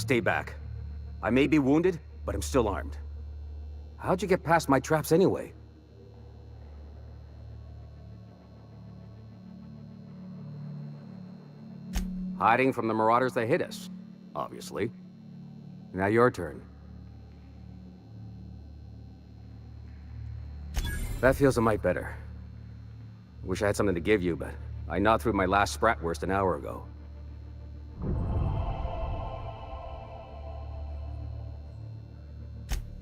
Stay back. I may be wounded, but I'm still armed. How'd you get past my traps anyway? Hiding from the marauders that hit us, obviously. Now your turn. That feels a mite better. Wish I had something to give you, but I gnawed through my last Spratwurst an hour ago.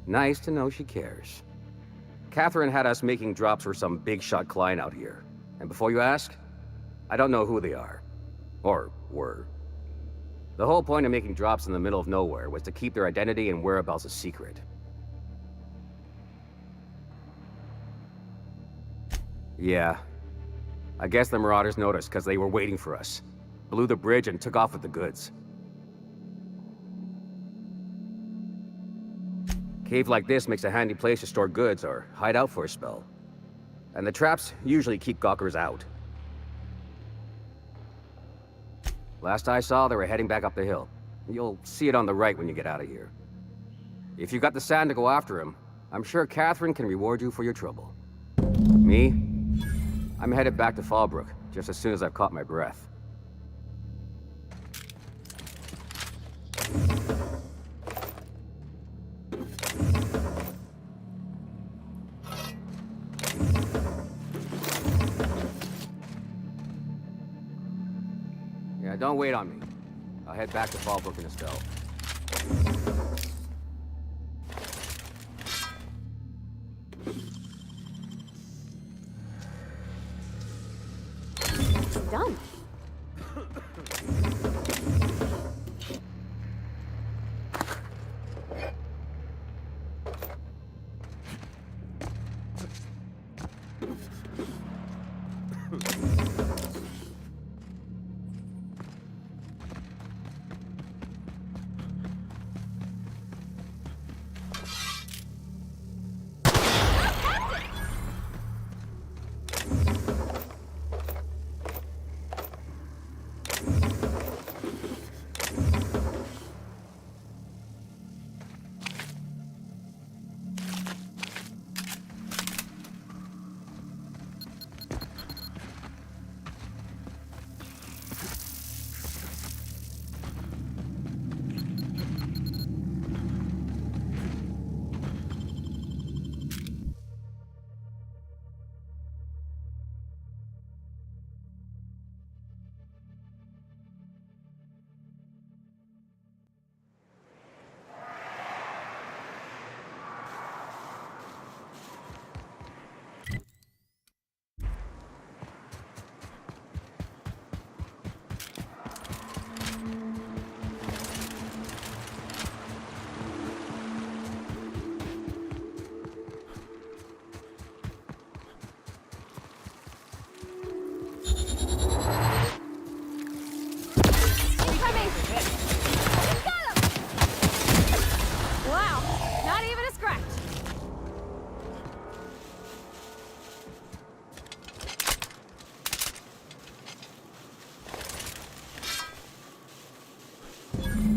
Nice to know she cares. Catherine had us making drops for some big-shot client out here. And before you ask, I don't know who they are. Or were. The whole point of making drops in the middle of nowhere was to keep their identity and whereabouts a secret. Yeah. I guess the marauders noticed because they were waiting for us. Blew the bridge and took off with the goods. Cave like this makes a handy place to store goods or hide out for a spell. And the traps usually keep gawkers out. Last I saw, they were heading back up the hill. You'll see it on the right when you get out of here. If you've got the sand to go after him, I'm sure Catherine can reward you for your trouble. Me? I'm headed back to Fallbrook, just as soon as I've caught my breath. Yeah, don't wait on me. I'll head back to Fallbrook in a spell. Done.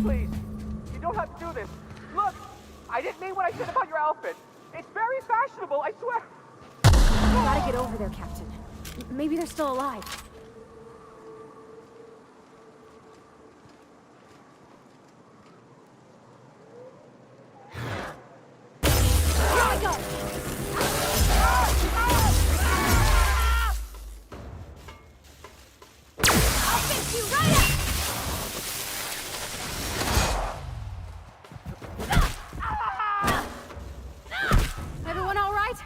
Please, you don't have to do this. Look, I didn't mean what I said about your outfit. It's very fashionable, I swear. Gotta get over there, Captain. Maybe they're still alive. Here I go! I'll fix you right up! Everyone all right?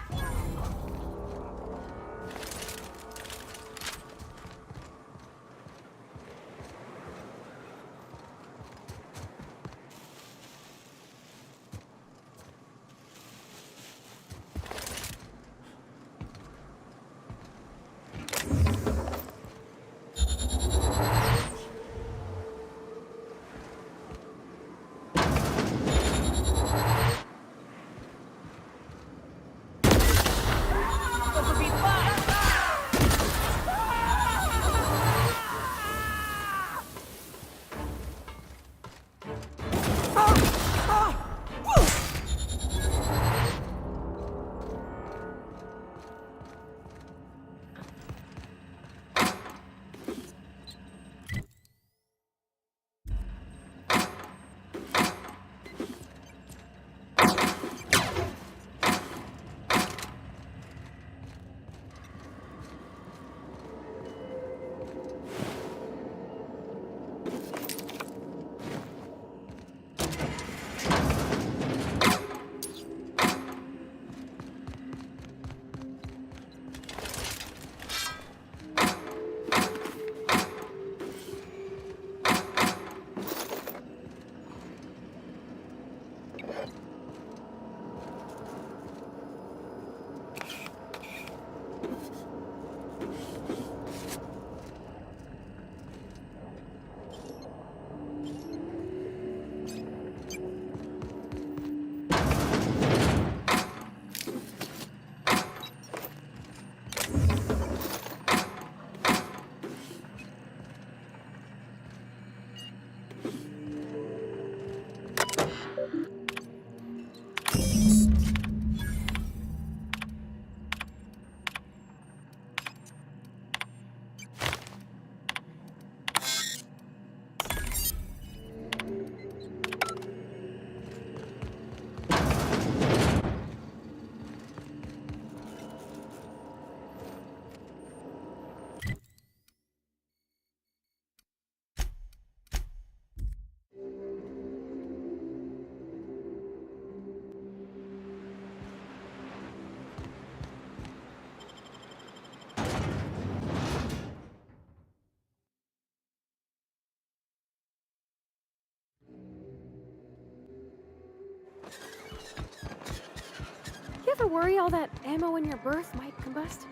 ever worry all that ammo in your berth might combust?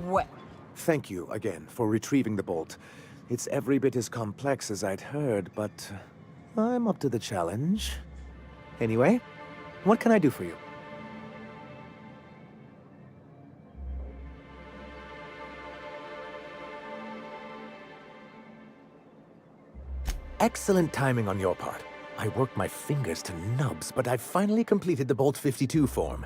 What? Thank you again for retrieving the bolt. It's every bit as complex as I'd heard, but I'm up to the challenge. Anyway, what can I do for you? Excellent timing on your part. I worked my fingers to nubs, but I've finally completed the Bolt 52 form.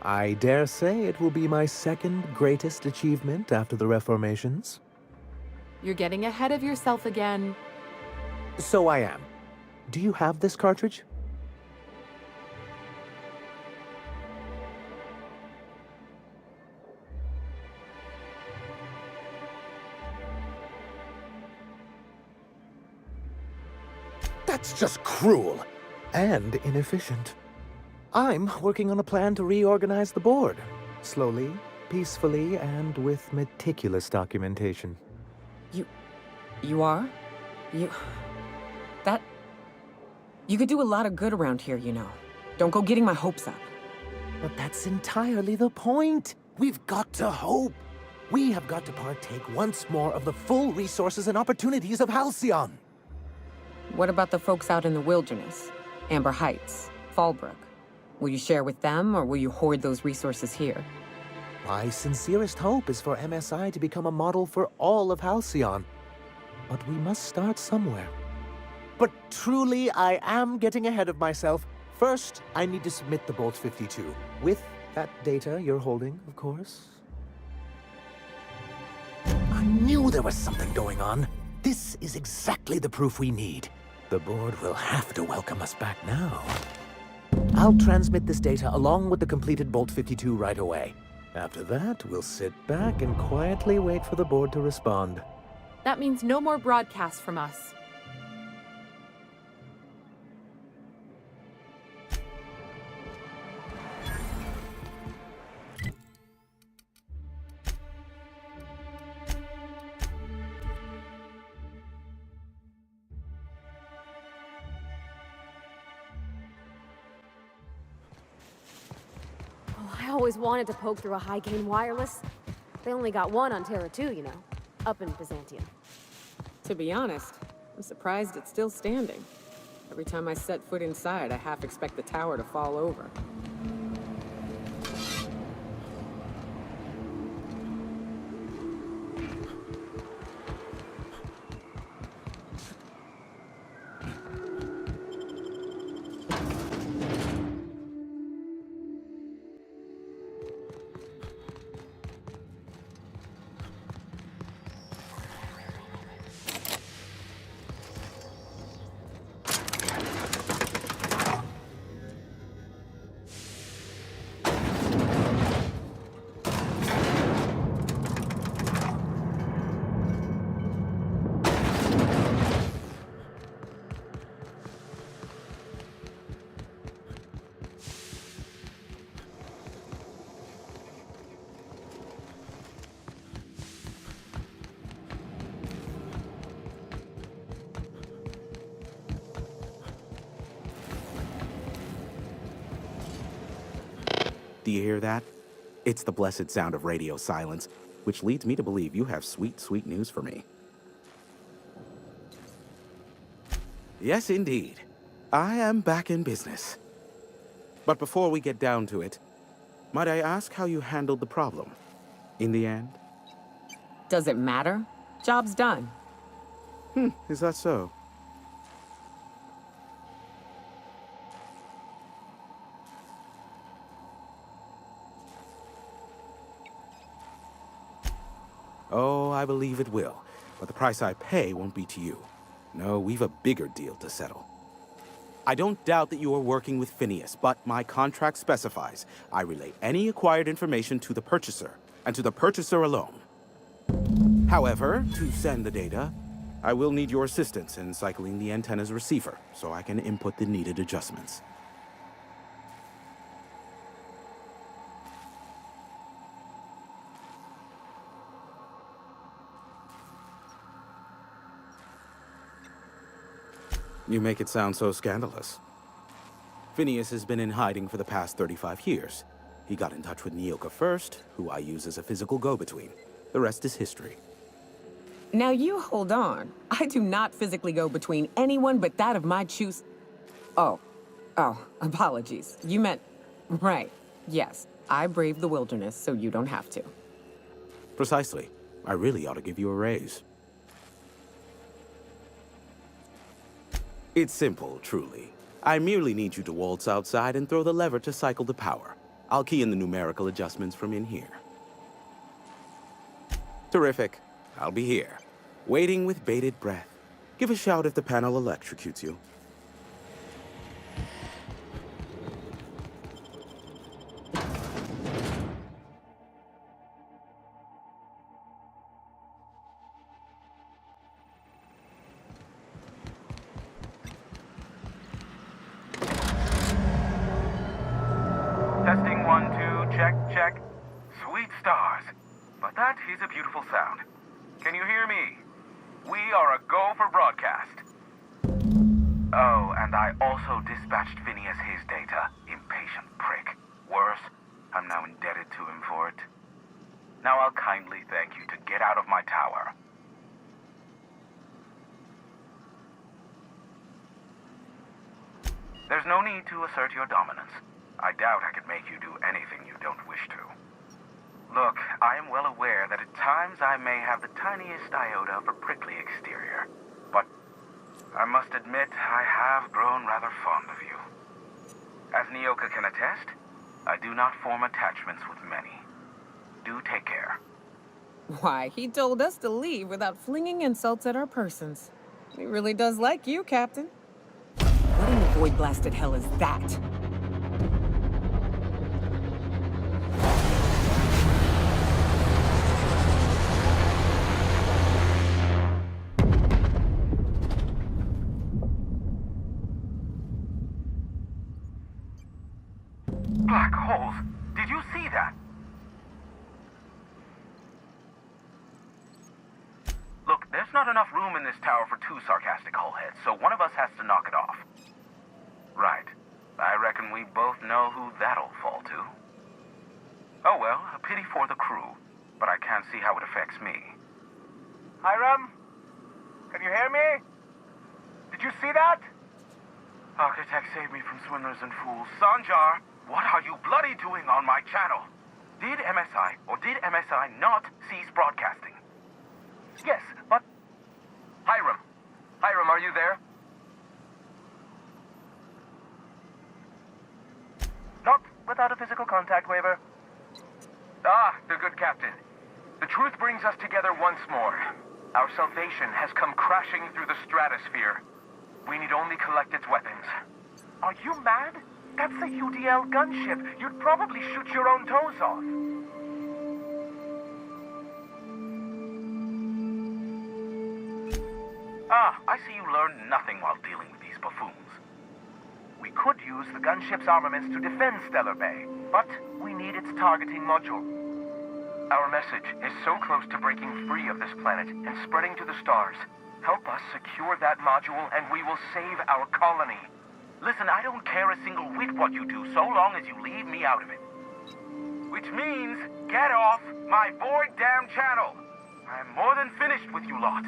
I dare say it will be my second greatest achievement after the Reformations. You're getting ahead of yourself again. So I am. Do you have this cartridge? That's just cruel and inefficient. I'm working on a plan to reorganize the board. Slowly, peacefully, and with meticulous documentation. You are? You could do a lot of good around here, you know. Don't go getting my hopes up. But that's entirely the point. We've got to hope. We have got to partake once more of the full resources and opportunities of Halcyon. What about the folks out in the wilderness? Amber Heights, Fallbrook. Will you share with them, or will you hoard those resources here? My sincerest hope is for MSI to become a model for all of Halcyon. But we must start somewhere. But truly, I am getting ahead of myself. First, I need to submit the Bolt 52. With that data you're holding, of course. I knew there was something going on. This is exactly the proof we need. The board will have to welcome us back now. I'll transmit this data along with the completed Bolt 52 right away. After that, we'll sit back and quietly wait for the board to respond. That means no more broadcasts from us. Oh, I always wanted to poke through a high-gain wireless. They only got one on Terra 2, you know, up in Byzantium. To be honest, I'm surprised it's still standing. Every time I set foot inside, I half expect the tower to fall over. Do you hear that? It's the blessed sound of radio silence, which leads me to believe you have sweet, sweet news for me. Yes, indeed. I am back in business. But before we get down to it, might I ask how you handled the problem? In the end? Does it matter? Job's done. Is that so? Oh, I believe it will. But the price I pay won't be to you. No, we've a bigger deal to settle. I don't doubt that you are working with Phineas, but my contract specifies I relay any acquired information to the purchaser, and to the purchaser alone. However, to send the data, I will need your assistance in cycling the antenna's receiver, so I can input the needed adjustments. You make it sound so scandalous. Phineas has been in hiding for the past 35 years. He got in touch with Nyoka first, who I use as a physical go-between. The rest is history. Now you hold on. I do not physically go between anyone but that of my choose. Oh, apologies. You meant, right. Yes, I braved the wilderness, so you don't have to. Precisely. I really ought to give you a raise. It's simple, truly. I merely need you to waltz outside and throw the lever to cycle the power. I'll key in the numerical adjustments from in here. Terrific. I'll be here, waiting with bated breath. Give a shout if the panel electrocutes you. Testing 1, 2, check, check. Sweet stars. But that is a beautiful sound. Can you hear me? We are a go for broadcast. Oh, and I also dispatched Phineas his data. Impatient prick. Worse, I'm now indebted to him for it. Now I'll kindly thank you to get out of my tower. There's no need to assert your dominance. I doubt I could make you do anything you don't wish to. Look, I am well aware that at times I may have the tiniest iota of a prickly exterior, but I must admit I have grown rather fond of you. As Nyoka can attest, I do not form attachments with many. Do take care. Why, he told us to leave without flinging insults at our persons. He really does like you, Captain. What in the void-blasted hell is that? Black holes! Did you see that? Look, there's not enough room in this tower for two sarcastic hullheads, so one of us has to knock it off. Right. I reckon we both know who that'll fall to. Oh well, a pity for the crew, but I can't see how it affects me. Hiram? Can you hear me? Did you see that? Architect, save me from swindlers and fools. Sanjar, what are you bloody doing on my channel? Did MSI or did MSI not cease broadcasting? Yes, but... Hiram! Hiram, are you there? Not without a physical contact waiver. Ah, the good captain. The truth brings us together once more. Our salvation has come crashing through the stratosphere. We need only collect its weapons. Are you mad? That's a UDL gunship. You'd probably shoot your own toes off. Ah, I see you learned nothing while dealing with these buffoons. We could use the gunship's armaments to defend Stellar Bay, but we need its targeting module. Our message is so close to breaking free of this planet and spreading to the stars. Help us secure that module and we will save our colony. Listen, I don't care a single whit what you do, so long as you leave me out of it. Which means, get off my void damn channel. I am more than finished with you lot.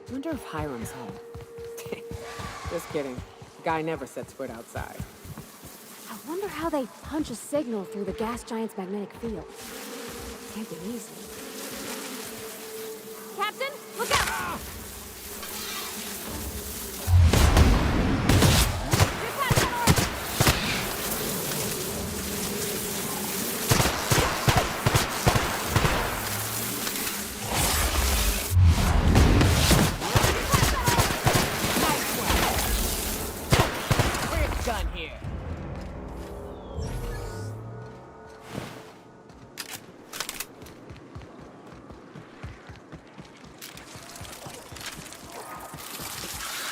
I wonder if Hiram's home. Just kidding. Guy never sets foot outside. I wonder how they punch a signal through the gas giant's magnetic field. Can't be easy. Captain, look out!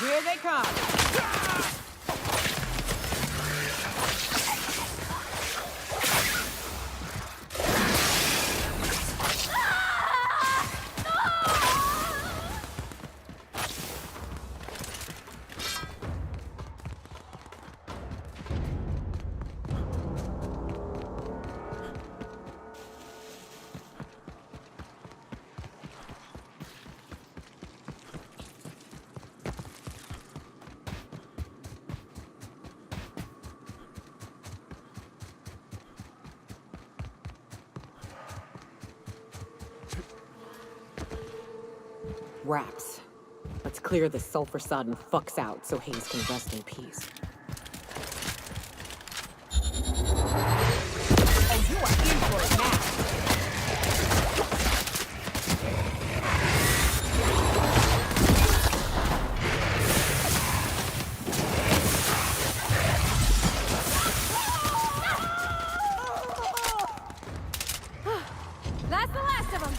Here they come. Wraps. Let's clear this sulfur-sodden fucks out so Hayes can rest in peace. Oh, you are in for it now. That's the last of them.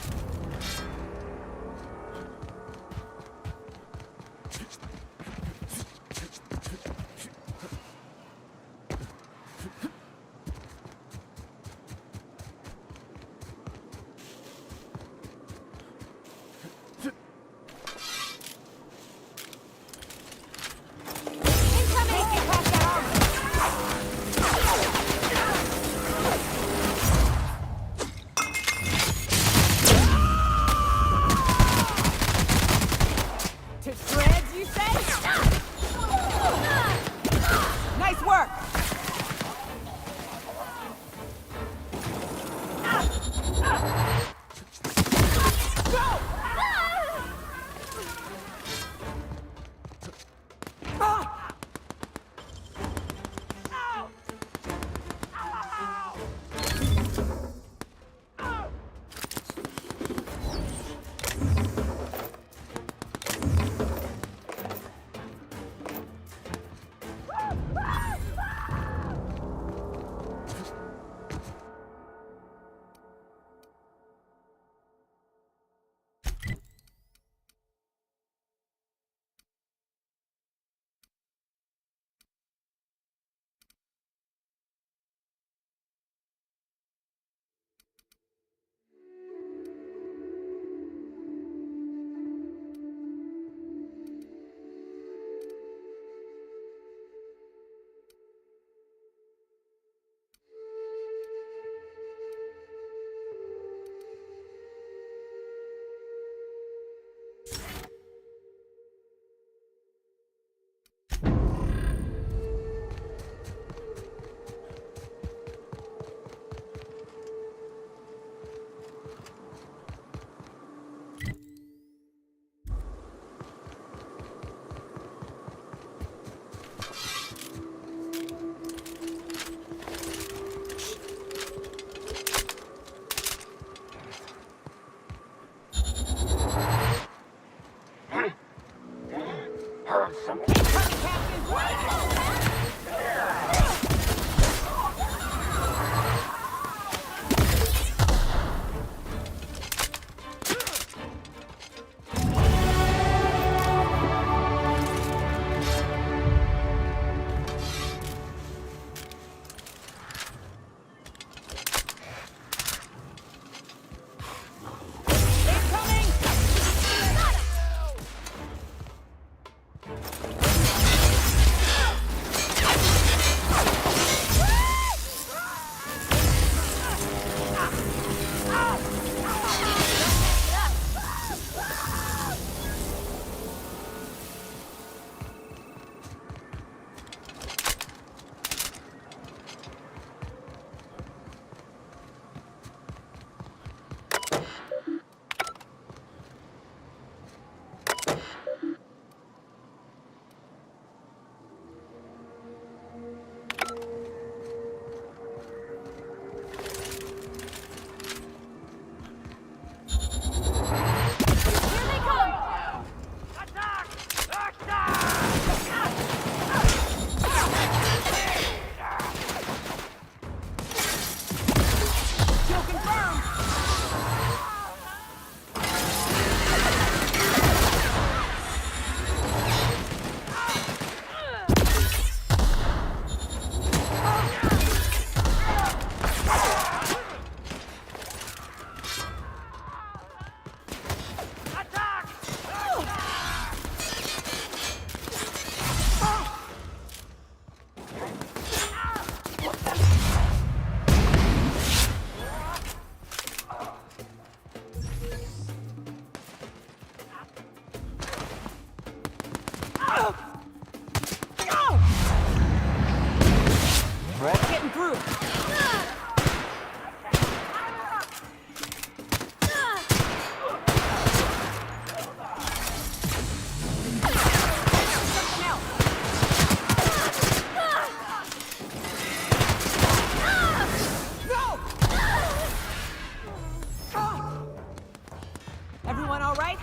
right?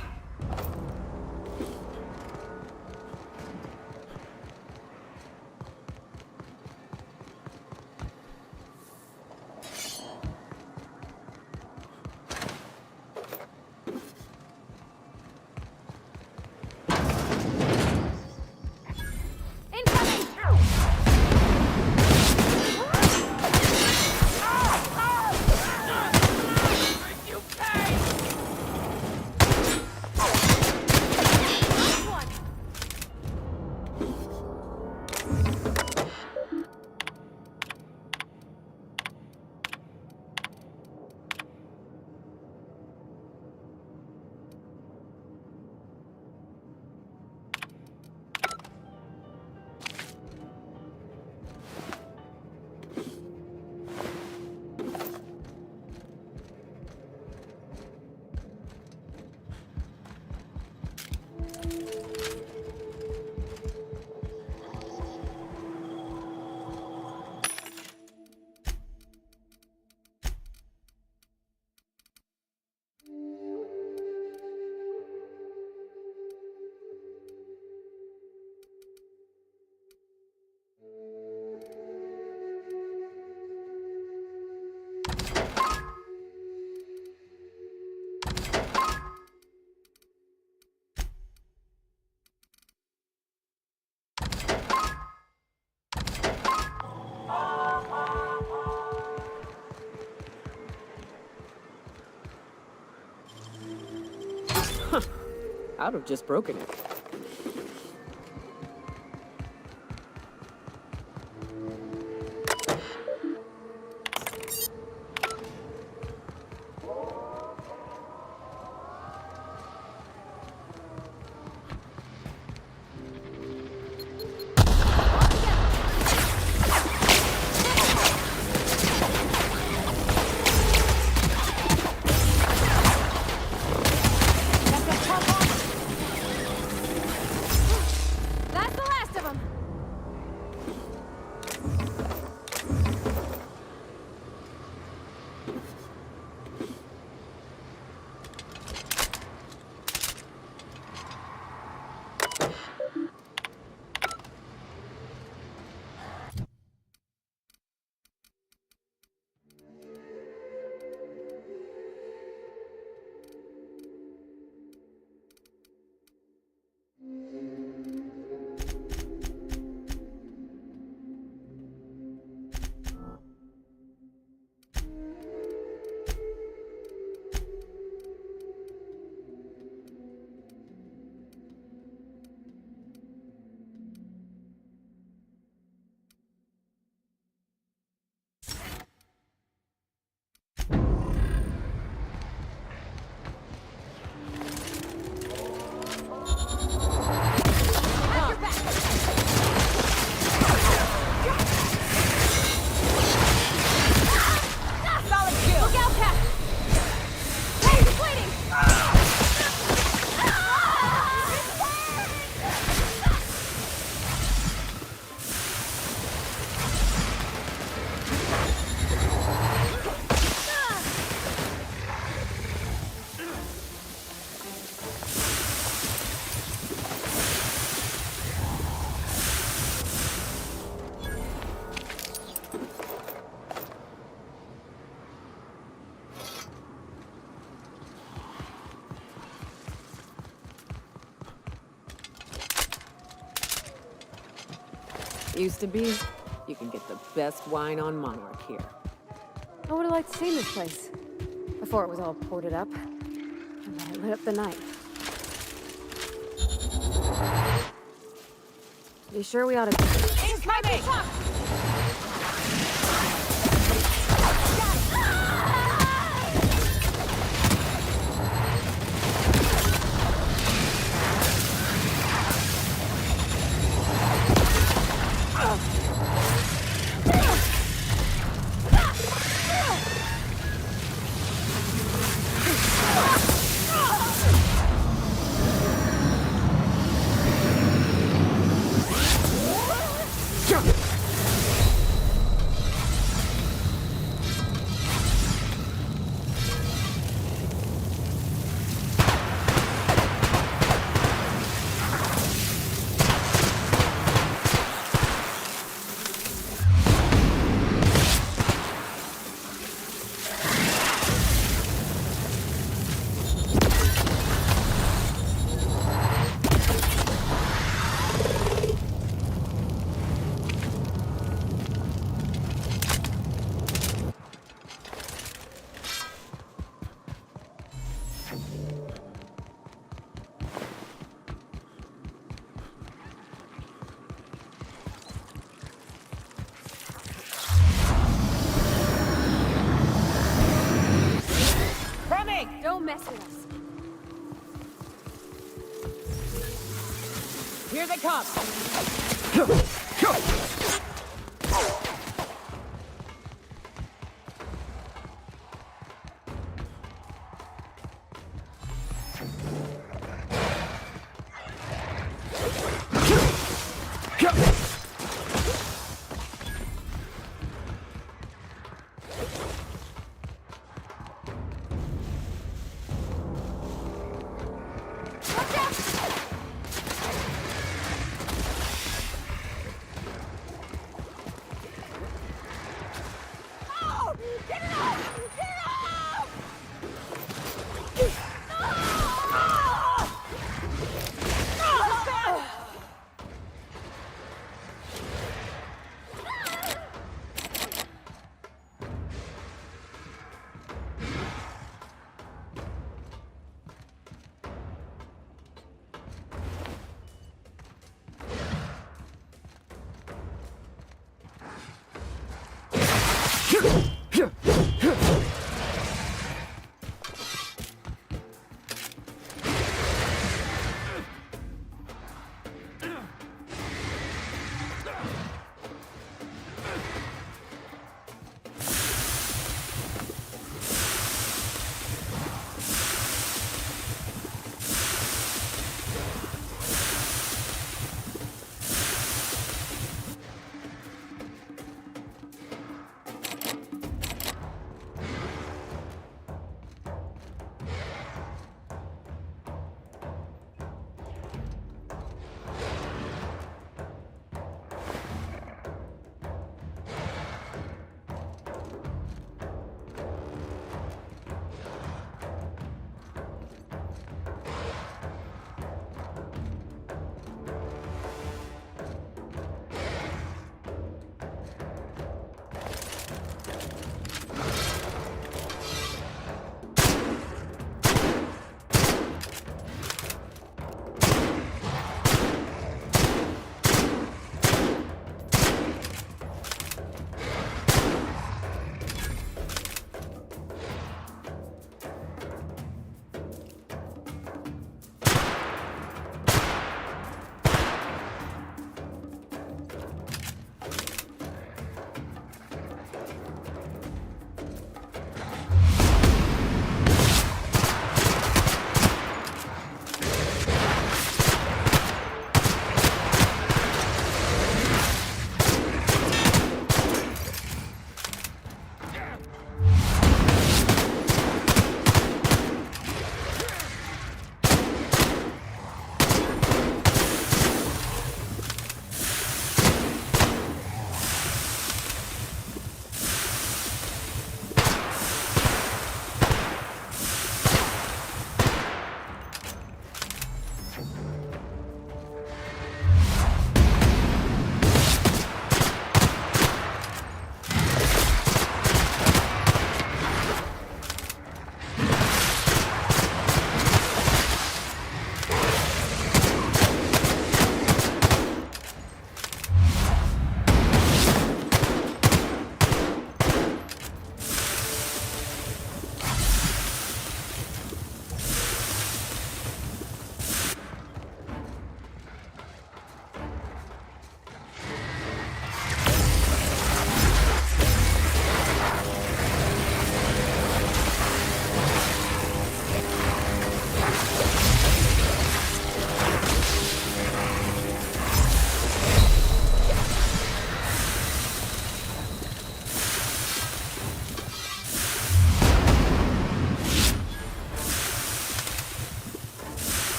I'd have just broken it. That's the last of them. Used to be, you can get the best wine on Monarch here. I would have liked to see this place before it was all boarded up. And then it lit up the night. You sure we ought to... Incoming! Don't mess with us. Here they come!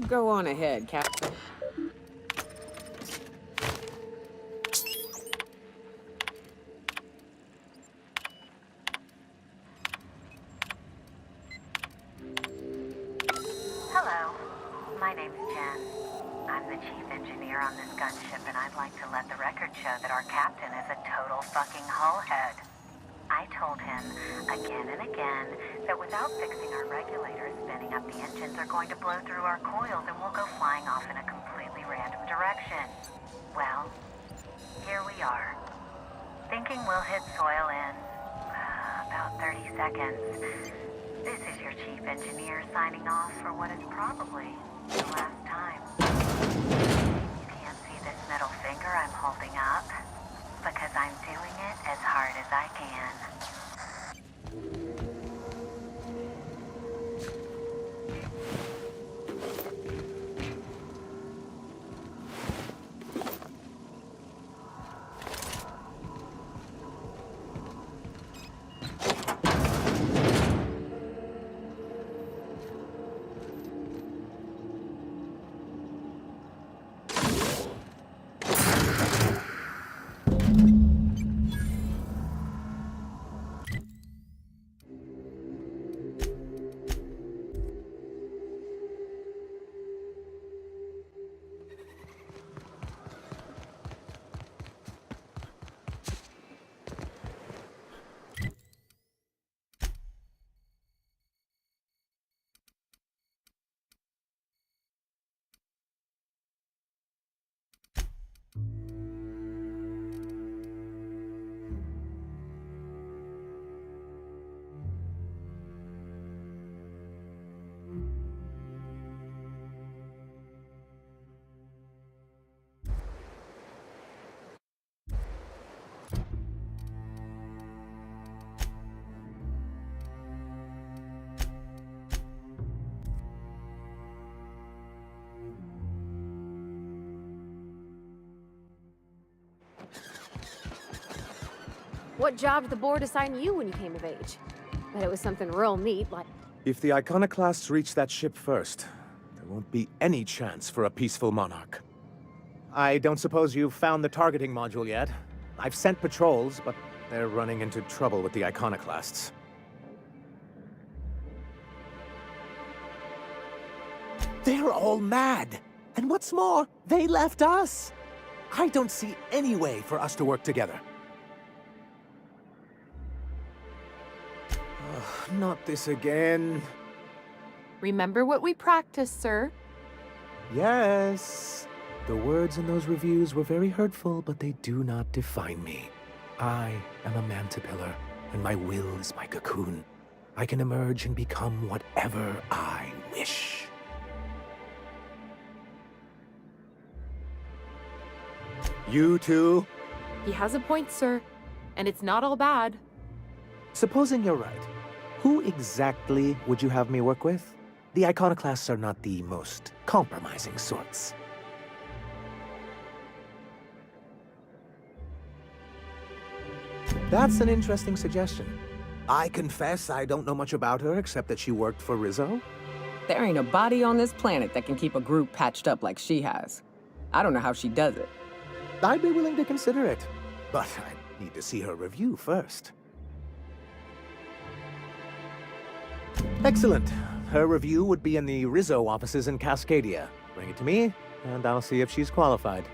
go on ahead, Captain. Hello, my name's Jen. I'm the chief engineer on this gunship, and I'd like to let the record show that our captain is a total fucking hullhead. I told him again and again that without fixing our regulators, spinning up the engines are going to blow through our coils and we'll go flying off in a completely random direction. Well, here we are. Thinking we'll hit soil in about 30 seconds. This is your chief engineer signing off for what is probably the last time. You can't see this middle finger I'm holding up because I'm doing it as hard as I can. What job did the board assign you when you came of age? Bet it was something real neat, like... If the iconoclasts reach that ship first, there won't be any chance for a peaceful monarch. I don't suppose you've found the targeting module yet? I've sent patrols, but they're running into trouble with the iconoclasts. They're all mad! And what's more, they left us! I don't see any way for us to work together. Not this again. Remember what we practiced, sir. Yes. The words in those reviews were very hurtful, but they do not define me. I am a mantipillar, and my will is my cocoon. I can emerge and become whatever I wish. You too? He has a point, sir. And it's not all bad. Supposing you're right, who exactly would you have me work with? The iconoclasts are not the most compromising sorts. That's an interesting suggestion. I confess I don't know much about her except that she worked for Rizzo. There ain't a body on this planet that can keep a group patched up like she has. I don't know how she does it. I'd be willing to consider it, but I need to see her review first. Excellent. Her review would be in the Rizzo offices in Cascadia. Bring it to me, and I'll see if she's qualified.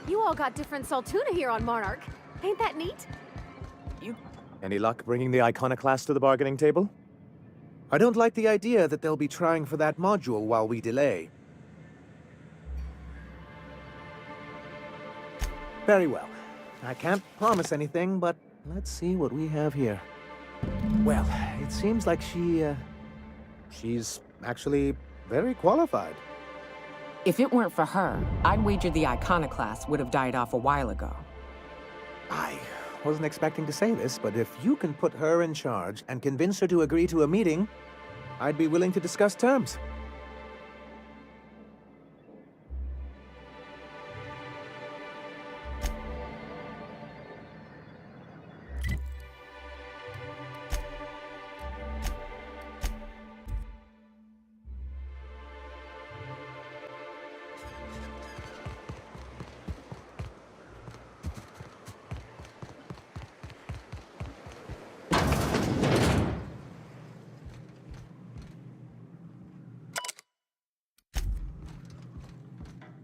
You all got different Saltuna here on Monarch. Ain't that neat? Any luck bringing the Iconoclast to the bargaining table? I don't like the idea that they'll be trying for that module while we delay. Very well. I can't promise anything, but let's see what we have here. Well, it seems like she's actually very qualified. If it weren't for her, I'd wager the Iconoclast would have died off a while ago. I wasn't expecting to say this, but if you can put her in charge and convince her to agree to a meeting, I'd be willing to discuss terms.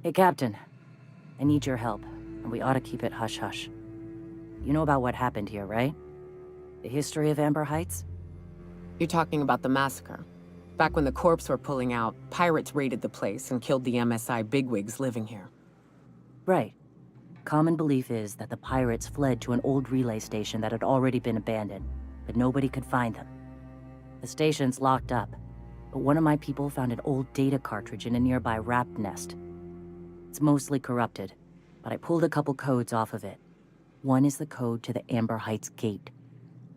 Hey, Captain. I need your help, and we ought to keep it hush-hush. You know about what happened here, right? The history of Amber Heights? You're talking about the massacre. Back when the corps were pulling out, pirates raided the place and killed the MSI bigwigs living here. Right. Common belief is that the pirates fled to an old relay station that had already been abandoned, but nobody could find them. The station's locked up, but one of my people found an old data cartridge in a nearby rap nest. It's mostly corrupted, but I pulled a couple codes off of it. One is the code to the Amber Heights gate.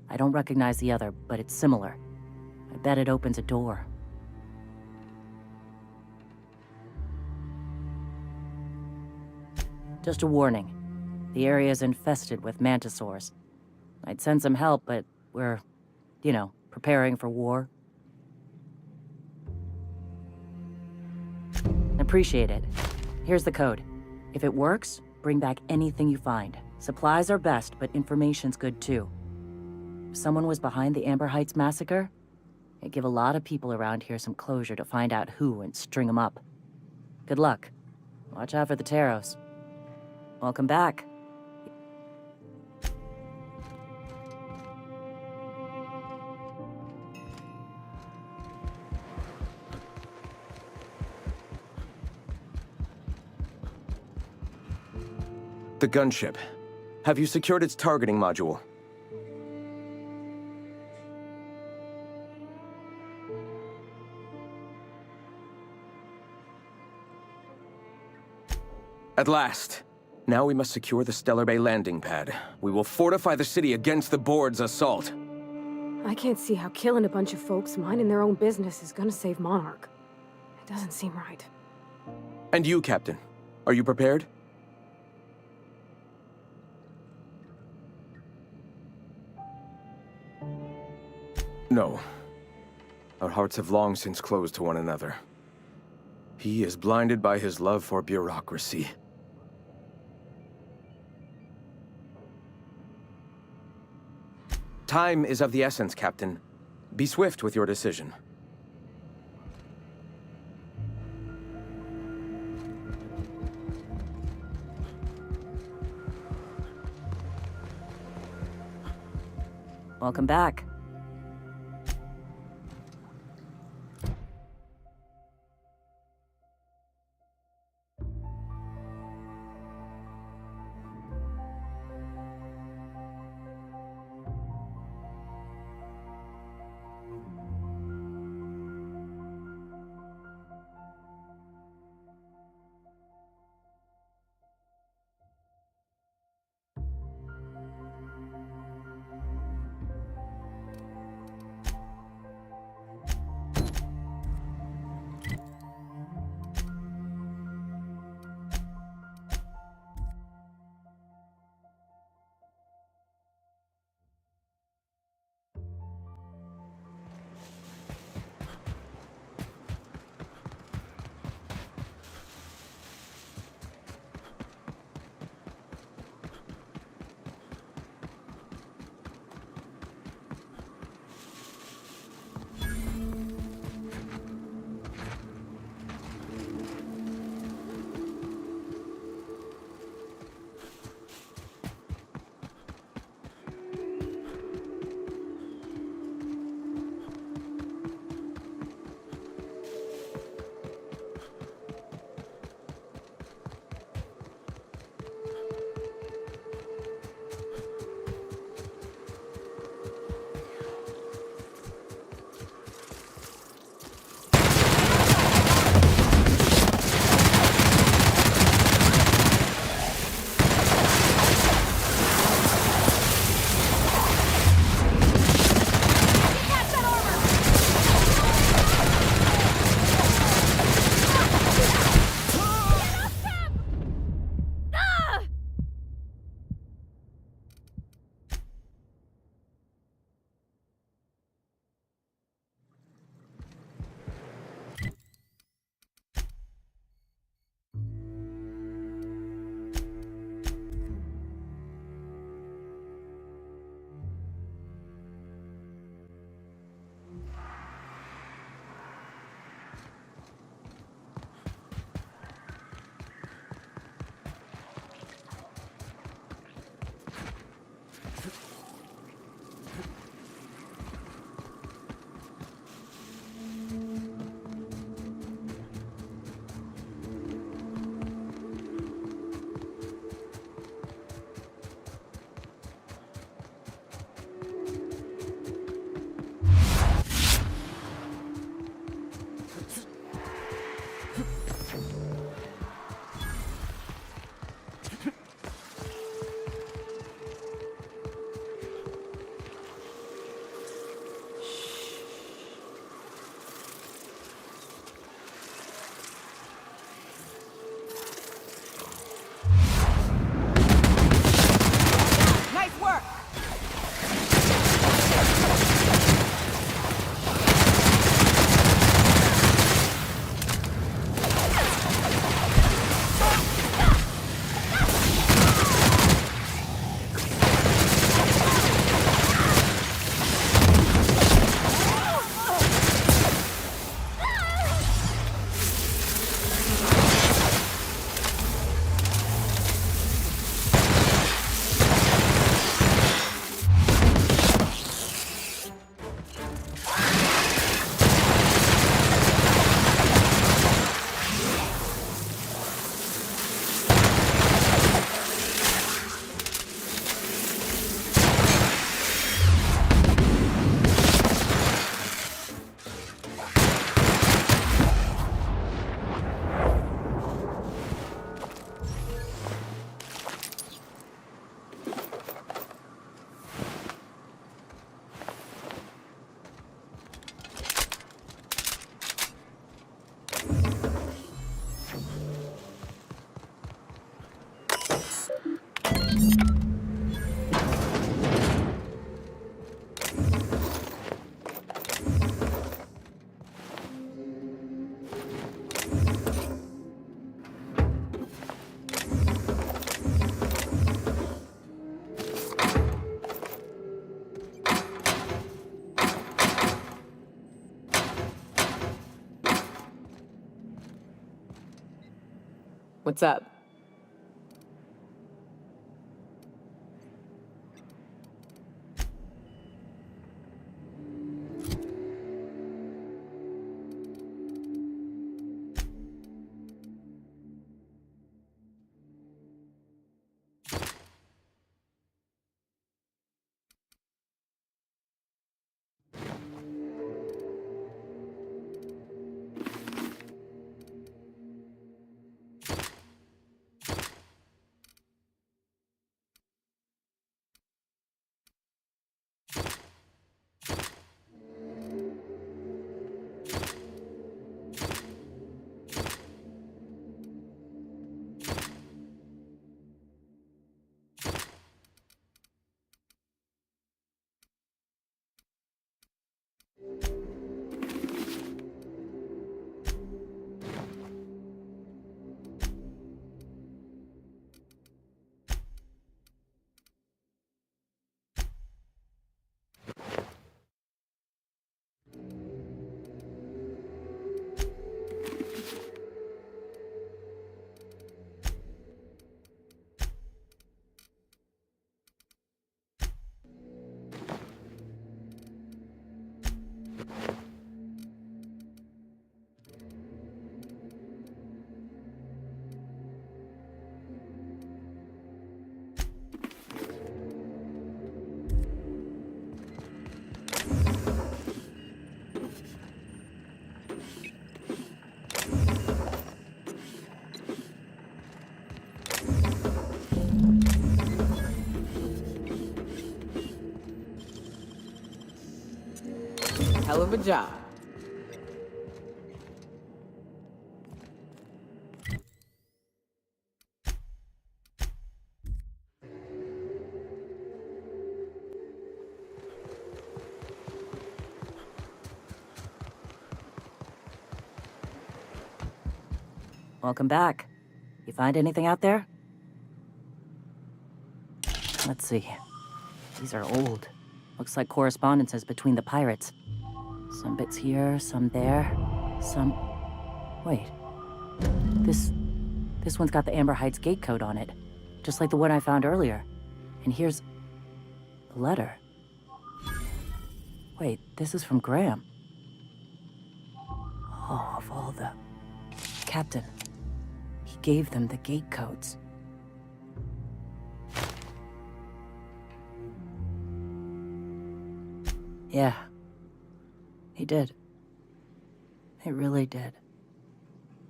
I don't recognize the other, but it's similar. I bet it opens a door. Just a warning. The area is infested with mantisaurs. I'd send some help, but we're, preparing for war. Appreciate it. Here's the code. If it works, bring back anything you find. Supplies are best, but information's good too. If someone was behind the Amber Heights massacre, it'd give a lot of people around here some closure to find out who and string them up. Good luck. Watch out for the Taros. Welcome back. The gunship. Have you secured its targeting module? At last. Now we must secure the Stellar Bay landing pad. We will fortify the city against the Board's assault. I can't see how killing a bunch of folks minding their own business is gonna save Monarch. It doesn't seem right. And you, Captain. Are you prepared? No. Our hearts have long since closed to one another. He is blinded by his love for bureaucracy. Time is of the essence, Captain. Be swift with your decision. Welcome back. What's up? Hell of a job. Welcome back. You find anything out there? Let's see. These are old. Looks like correspondences between the pirates. Some bits here, some there, some... Wait. This one's got the Amber Heights gate code on it. Just like the one I found earlier. And here's... a letter. Wait, this is from Graham. Oh, of all the... Captain. He gave them the gate codes. Yeah. He did. He really did.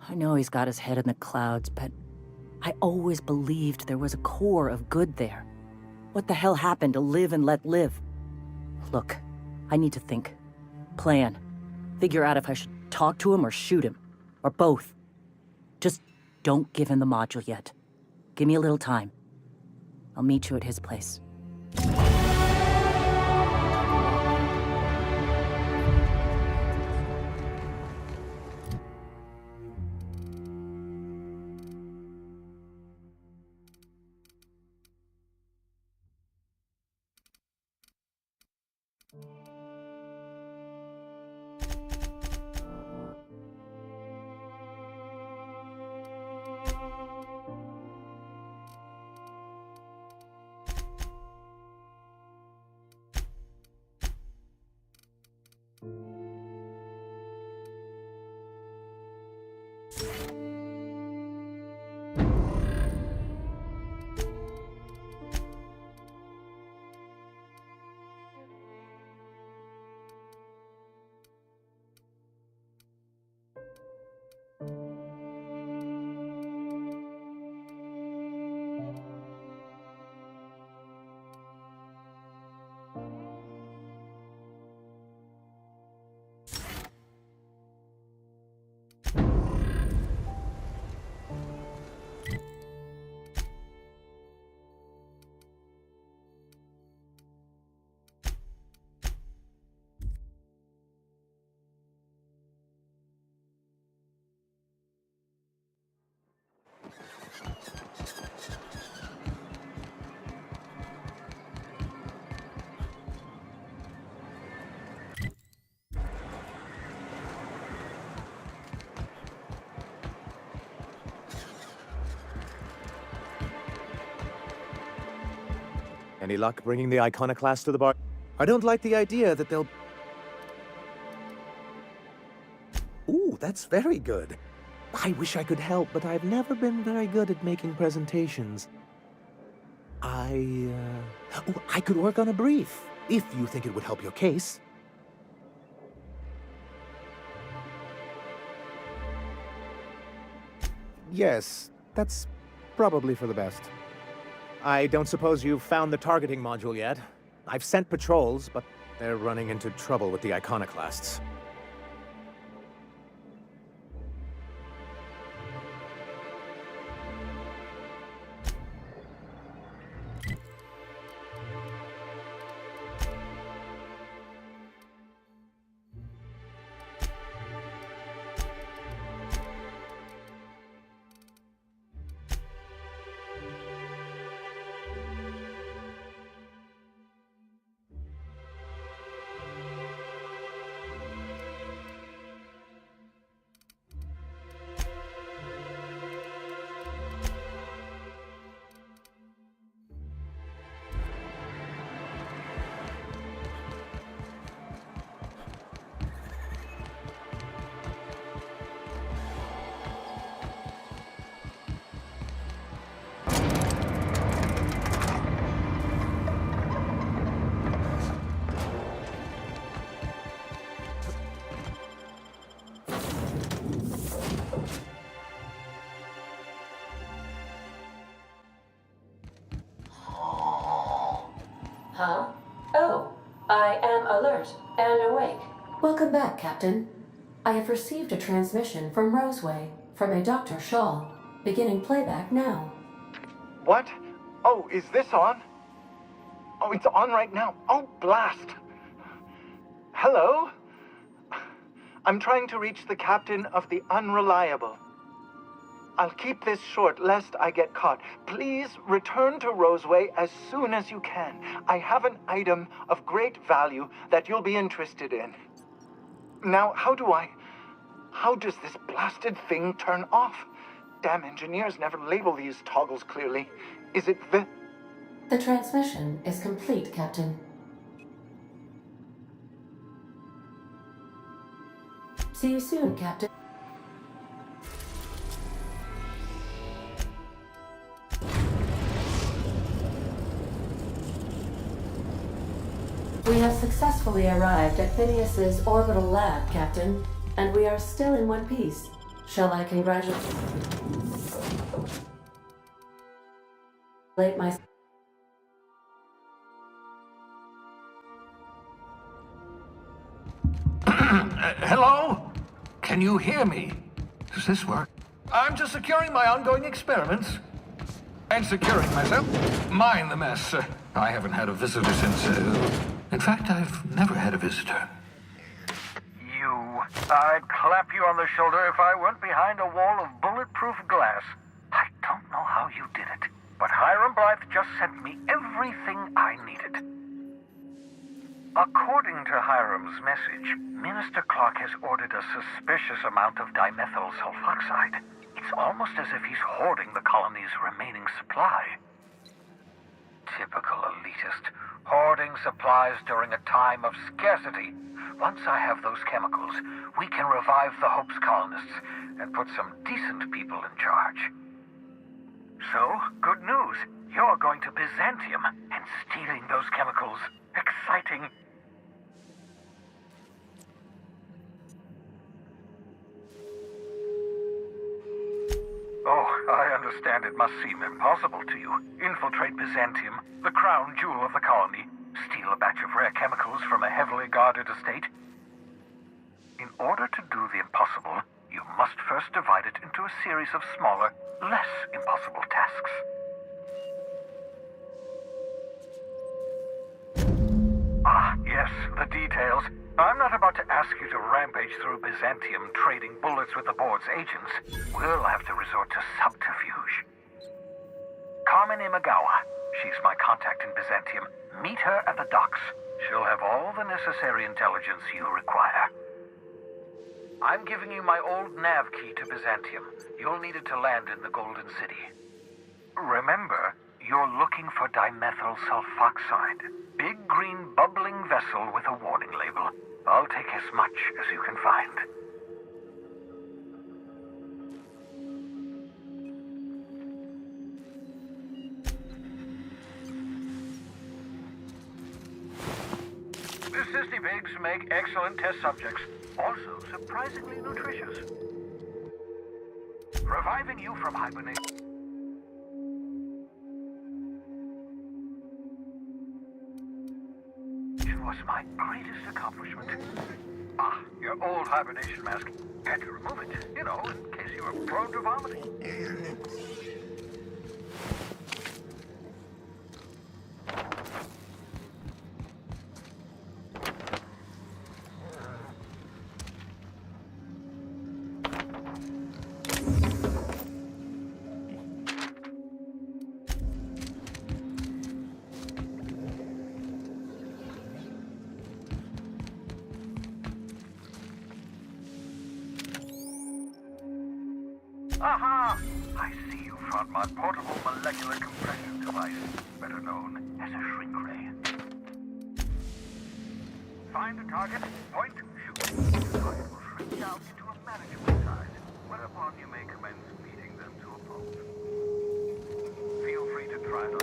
I know he's got his head in the clouds, but I always believed there was a core of good there. What the hell happened to live and let live? Look, I need to think. Plan. Figure out if I should talk to him or shoot him. Or both. Just don't give him the module yet. Give me a little time. I'll meet you at his place. Any luck bringing the iconoclast to the bar? I don't like the idea that they'll... Ooh, that's very good. I wish I could help, but I've never been very good at making presentations. I could work on a brief, if you think it would help your case. Yes, that's probably for the best. I don't suppose you've found the targeting module yet. I've sent patrols, but they're running into trouble with the iconoclasts. Huh? Oh, I am alert and awake. Welcome back, Captain. I have received a transmission from Roseway, from a Dr. Shaw. Beginning playback now. What? Oh, is this on? Oh, it's on right now. Oh, blast! Hello? I'm trying to reach the captain of the Unreliable. I'll keep this short, lest I get caught. Please return to Roseway as soon as you can. I have an item of great value that you'll be interested in. Now, how does this blasted thing turn off? Damn engineers never label these toggles clearly. Is it the... The transmission is complete, Captain. See you soon, Captain. We have successfully arrived at Phineas's orbital lab, Captain, and we are still in one piece. Shall I congratulate my... Hello? Can you hear me? Does this work? I'm just securing my ongoing experiments. And securing myself. Mind the mess. I haven't had a visitor since... in fact, I've never had a visitor. I'd clap you on the shoulder if I weren't behind a wall of bulletproof glass. I don't know how you did it, but Hiram Blythe just sent me everything I needed. According to Hiram's message, Minister Clark has ordered a suspicious amount of dimethyl sulfoxide. It's almost as if he's hoarding the colony's remaining supply. Typical elitist, hoarding supplies during a time of scarcity. Once I have those chemicals, we can revive the Hope's colonists and put some decent people in charge. So, good news. You're going to Byzantium and stealing those chemicals. Exciting. Oh, I understand it must seem impossible to you. Infiltrate Byzantium, the crown jewel of the colony. Steal a batch of rare chemicals from a heavily guarded estate. In order to do the impossible, you must first divide it into a series of smaller, less impossible tasks. Ah, yes, the details. I'm not about to ask you to rampage through Byzantium trading bullets with the board's agents. We'll have to resort to subterfuge. Carmen Imagawa. She's my contact in Byzantium. Meet her at the docks. She'll have all the necessary intelligence you require. I'm giving you my old nav key to Byzantium. You'll need it to land in the Golden City. Remember, You're looking for dimethyl sulfoxide. Big green bubbling vessel with a warning label. I'll take as much as you can find. The cysty pigs make excellent test subjects. Also surprisingly nutritious. Reviving you from hibernation was my greatest accomplishment. Ah, your old hibernation mask. Had to remove it, you know, in case you were prone to vomiting. Aha! I see you found my portable molecular compression device, better known as a shrink ray. Find a target, point, shoot. The target will shrink down into a manageable size, whereupon you may commence feeding them to a pulp. Feel free to try it on.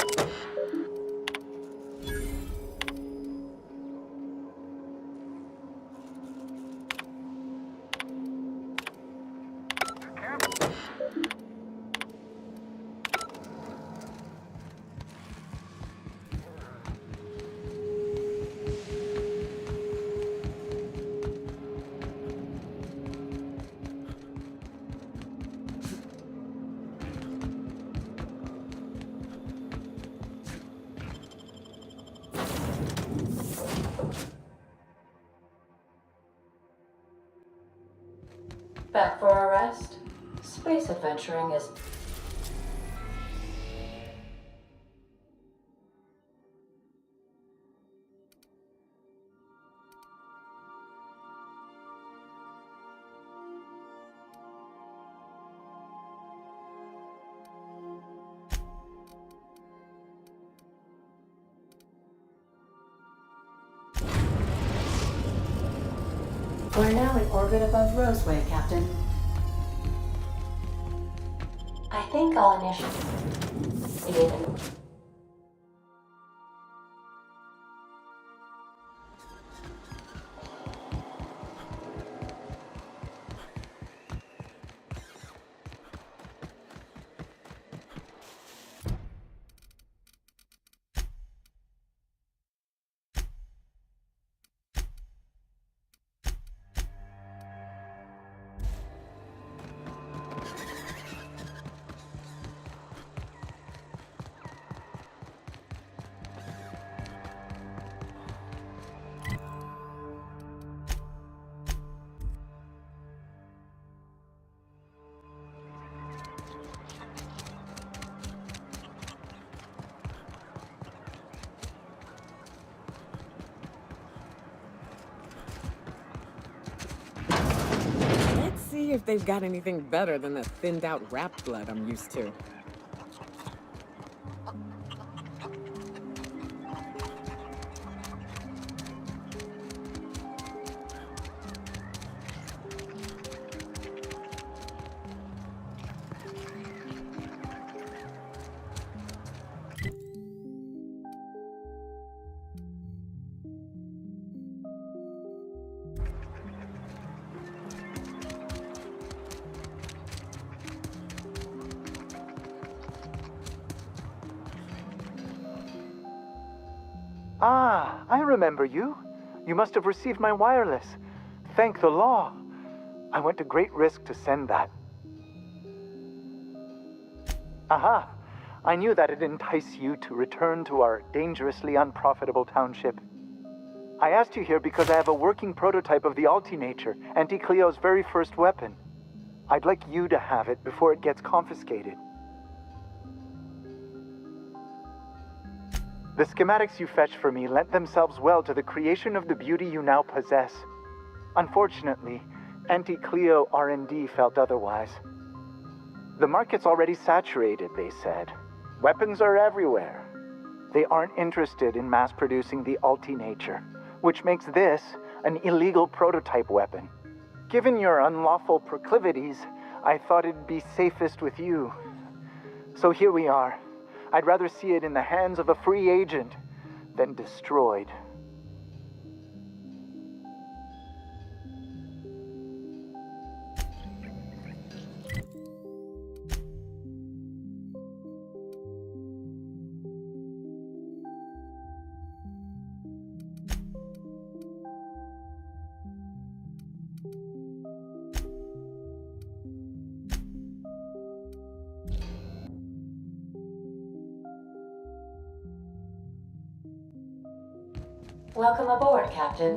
Back for a rest? Space adventuring is... We're now in orbit above Roseway, Captain. I think I'll initiate an... See if they've got anything better than the thinned out rat blood I'm used to. Ah, I remember you. You must have received my wireless. Thank the law. I went to great risk to send that. Aha! I knew that it'd entice you to return to our dangerously unprofitable township. I asked you here because I have a working prototype of the Altinature, Auntie Cleo's very first weapon. I'd like you to have it before it gets confiscated. The schematics you fetched for me lent themselves well to the creation of the beauty you now possess. Unfortunately, Auntie Cleo R&D felt otherwise. The market's already saturated, they said. Weapons are everywhere. They aren't interested in mass producing the Ulti-Nature, which makes this an illegal prototype weapon. Given your unlawful proclivities, I thought it'd be safest with you. So here we are. I'd rather see it in the hands of a free agent than destroyed. Welcome aboard, Captain.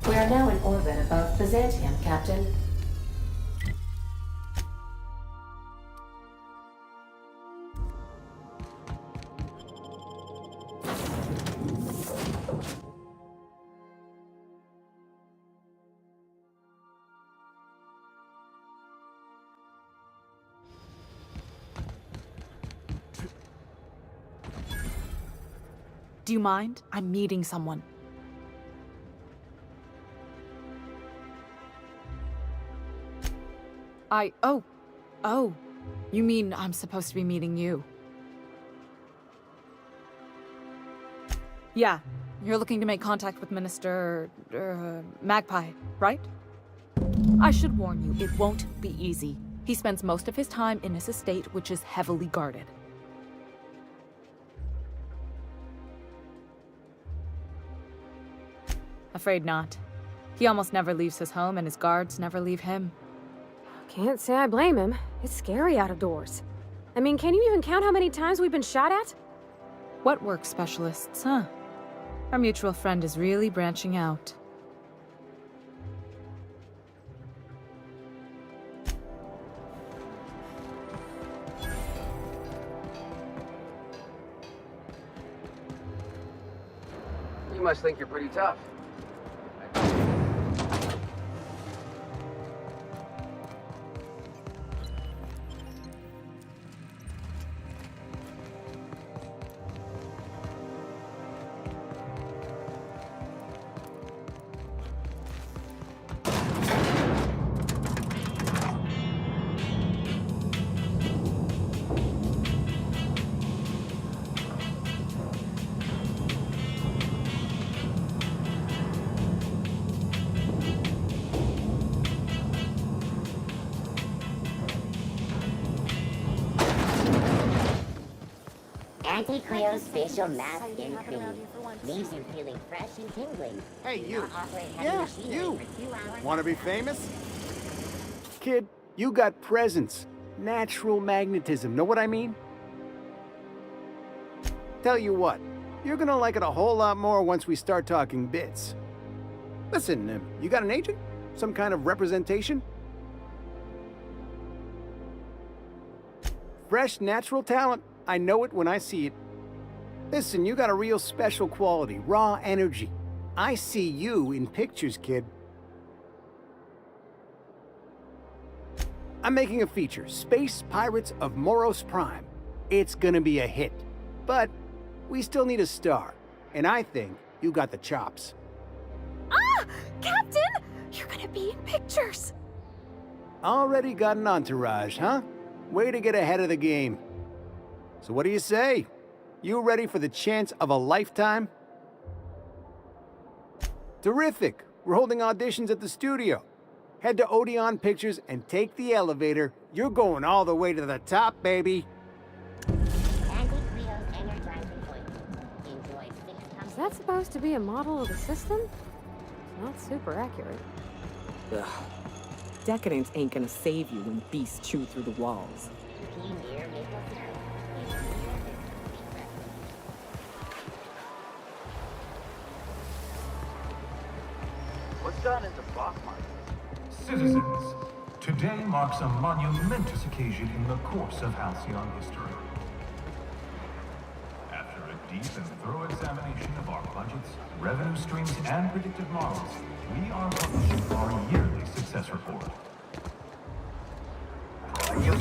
We are now in orbit above Byzantium, Captain. Do you mind? I'm meeting someone. Oh. You mean I'm supposed to be meeting you? Yeah, you're looking to make contact with Minister... Magpie, right? I should warn you, it won't be easy. He spends most of his time in his estate, which is heavily guarded. Afraid not. He almost never leaves his home, and his guards never leave him. Can't say I blame him. It's scary out of doors. I mean, can you even count how many times we've been shot at? What work specialists, huh? Our mutual friend is really branching out. You must think you're pretty tough. Anti-cryospatial mass intrigue. Leaves you feeling fresh and tingling. Hey, you. Yeah, you. Want to be famous? Kid, you got presence. Natural magnetism. Know what I mean? Tell you what, you're gonna like it a whole lot more once we start talking bits. Listen, you got an agent? Some kind of representation? Fresh, natural talent. I know it when I see it. Listen, you got a real special quality, raw energy. I see you in pictures, kid. I'm making a feature, Space Pirates of Moros Prime. It's gonna be a hit. But we still need a star. And I think you got the chops. Ah! Captain! You're gonna be in pictures! Already got an entourage, huh? Way to get ahead of the game. So what do you say? You ready for the chance of a lifetime? Terrific! We're holding auditions at the studio. Head to Odeon Pictures and take the elevator. You're going all the way to the top, baby. Is that supposed to be a model of the system? Not super accurate. Ugh. Decadence ain't gonna save you when beasts chew through the walls. What's done is a block mark. Citizens, today marks a monumentous occasion in the course of Halcyon history. After a deep and thorough examination of our budgets, revenue streams, and predictive models, we are publishing our yearly success report.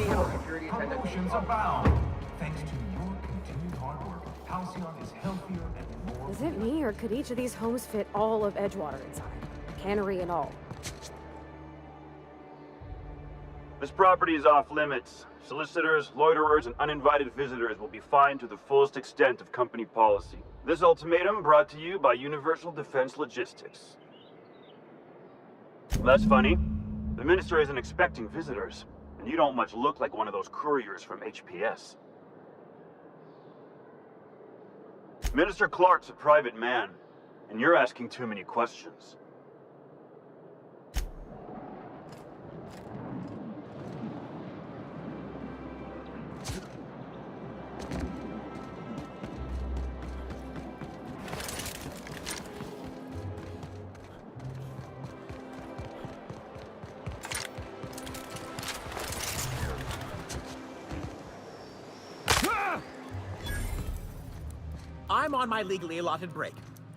Promotions abound. Thanks to your continued hard work, Halcyon is healthier and more... Is it me, or could each of these homes fit all of Edgewater inside? Cannery and all. This property is off limits. Solicitors, loiterers, and uninvited visitors will be fined to the fullest extent of company policy. This ultimatum brought to you by Universal Defense Logistics. That's funny. The Minister isn't expecting visitors, and you don't much look like one of those couriers from HPS. Minister Clark's a private man, and you're asking too many questions. I'm on my legally allotted break.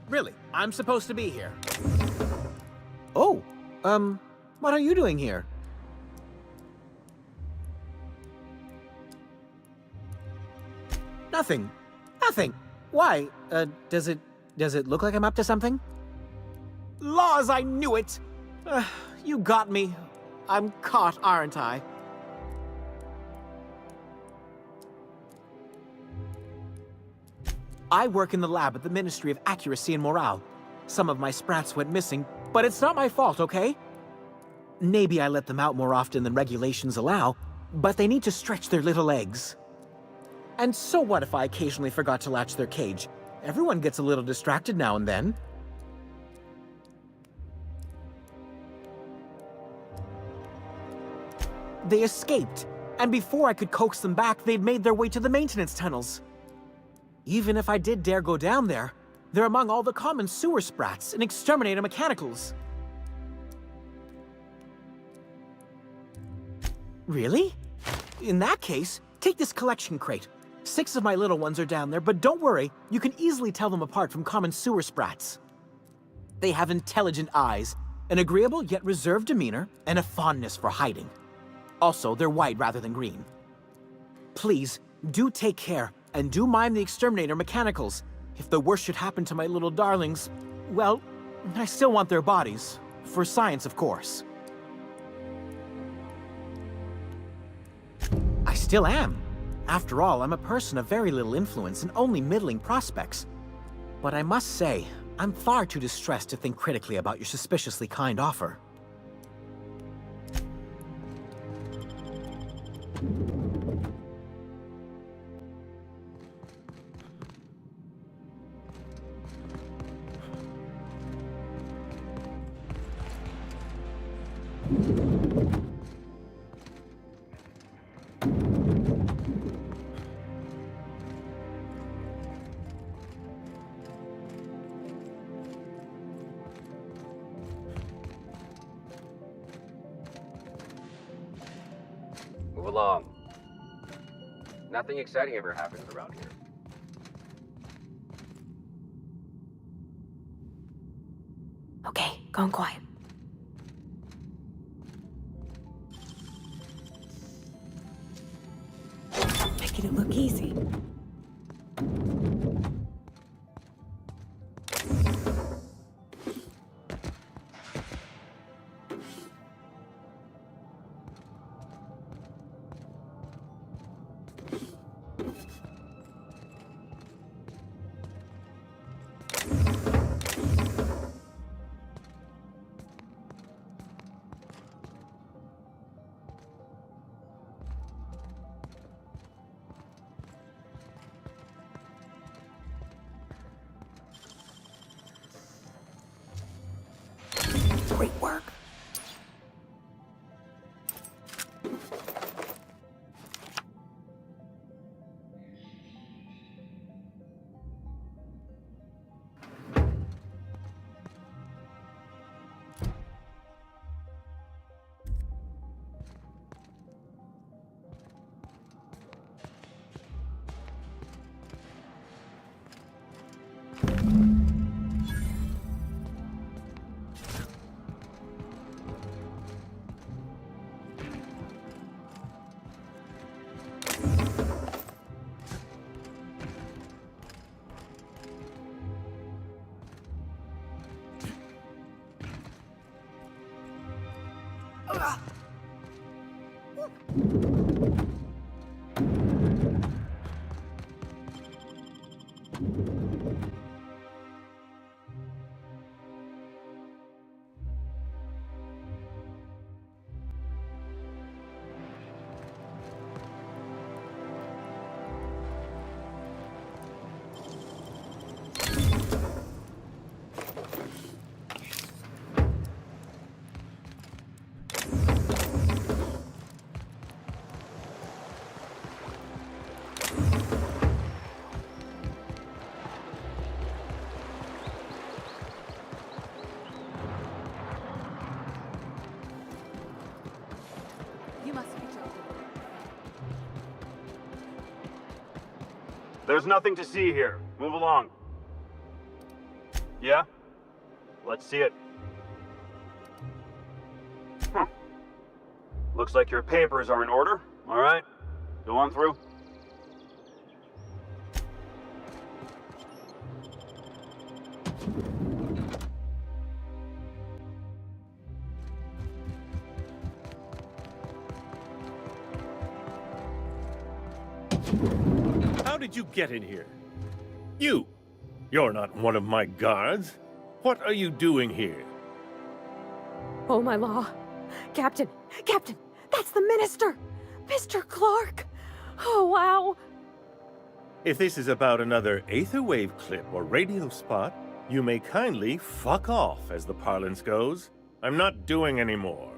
Really, I'm supposed to be here. Oh, what are you doing here? Nothing. Nothing. Why? Does it look like I'm up to something? Laws, I knew it! You got me. I'm caught, aren't I? I work in the lab at the Ministry of Accuracy and Morale. Some of my sprats went missing, but it's not my fault, okay? Maybe I let them out more often than regulations allow, but they need to stretch their little legs. And so what if I occasionally forgot to latch their cage? Everyone gets a little distracted now and then. They escaped, and before I could coax them back, they'd made their way to the maintenance tunnels. Even if I did dare go down there, they're among all the common sewer sprats and exterminator mechanicals. Really? In that case, take this collection crate. 6 of my little ones are down there, but don't worry, you can easily tell them apart from common sewer sprats. They have intelligent eyes, an agreeable yet reserved demeanor, and a fondness for hiding. Also, they're white rather than green. Please, do take care. And do mind the exterminator mechanicals. If the worst should happen to my little darlings, well, I still want their bodies. For science, of course. I still am. After all, I'm a person of very little influence and only middling prospects. But I must say, I'm far too distressed to think critically about your suspiciously kind offer. Move along. Nothing exciting ever happens around here. Okay, going quiet. Making it look easy. You must be joking. There's nothing to see here. Move along. Yeah? Let's see it. Looks like your papers are in order. All right. Go on through. How did you get in here? You're not one of my guards. What are you doing here? Oh, my law. Captain! Captain! That's the minister! Mr. Clark! Oh, wow! If this is about another aetherwave clip or radio spot, you may kindly fuck off, as the parlance goes. I'm not doing any more.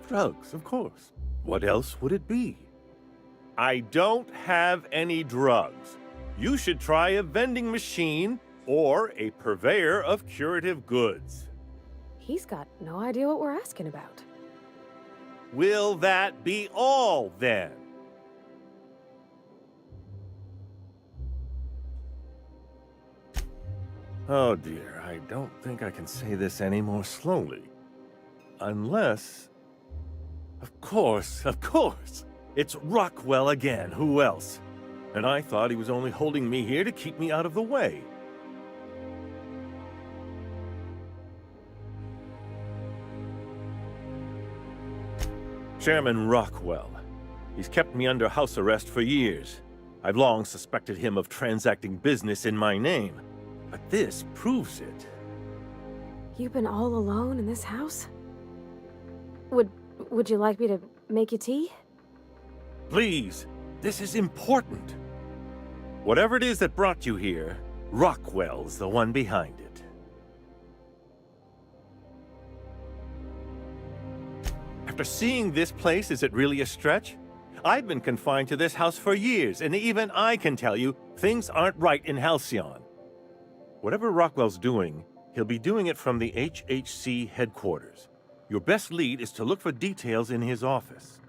Drugs, of course. What else would it be? I don't have any drugs. You should try a vending machine or a purveyor of curative goods. He's got no idea what we're asking about. Will that be all, then? Oh dear, I don't think I can say this any more slowly. Unless... Of course! It's Rockwell again, who else? And I thought he was only holding me here to keep me out of the way. Chairman Rockwell. He's kept me under house arrest for years. I've long suspected him of transacting business in my name, but this proves it. You've been all alone in this house? Would you like me to make you tea? Please, this is important. Whatever it is that brought you here, Rockwell's the one behind it. After seeing this place, is it really a stretch? I've been confined to this house for years, and even I can tell you, things aren't right in Halcyon. Whatever Rockwell's doing, he'll be doing it from the HHC headquarters. Your best lead is to look for details in his office.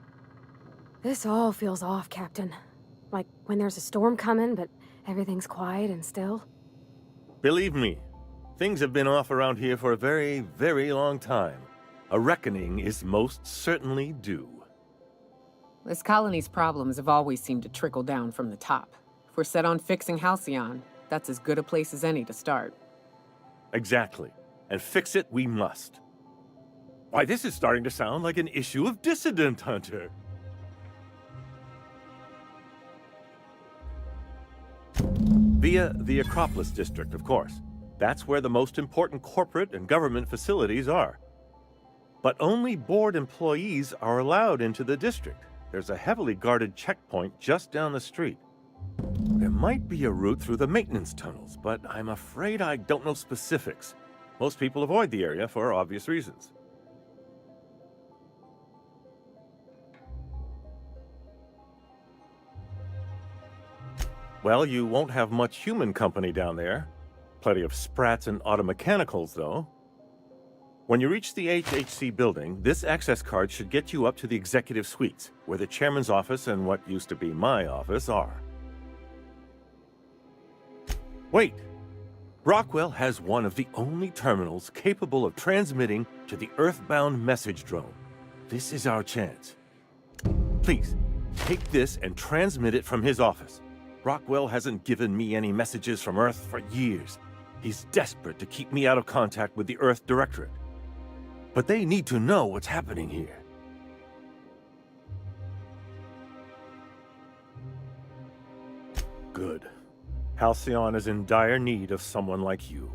This all feels off, Captain. Like when there's a storm coming, but everything's quiet and still. Believe me, things have been off around here for a very, very long time. A reckoning is most certainly due. This colony's problems have always seemed to trickle down from the top. If we're set on fixing Halcyon, that's as good a place as any to start. Exactly. And fix it we must. Why, this is starting to sound like an issue of Dissident Hunter. Via the Acropolis District, of course. That's where the most important corporate and government facilities are. But only board employees are allowed into the district. There's a heavily guarded checkpoint just down the street. There might be a route through the maintenance tunnels, but I'm afraid I don't know specifics. Most people avoid the area for obvious reasons. Well, you won't have much human company down there. Plenty of sprats and automechanicals, though. When you reach the HHC building, this access card should get you up to the executive suites, where the chairman's office and what used to be my office are. Wait! Rockwell has one of the only terminals capable of transmitting to the Earthbound message drone. This is our chance. Please, take this and transmit it from his office. Rockwell hasn't given me any messages from Earth for years. He's desperate to keep me out of contact with the Earth Directorate. But they need to know what's happening here. Good. Halcyon is in dire need of someone like you.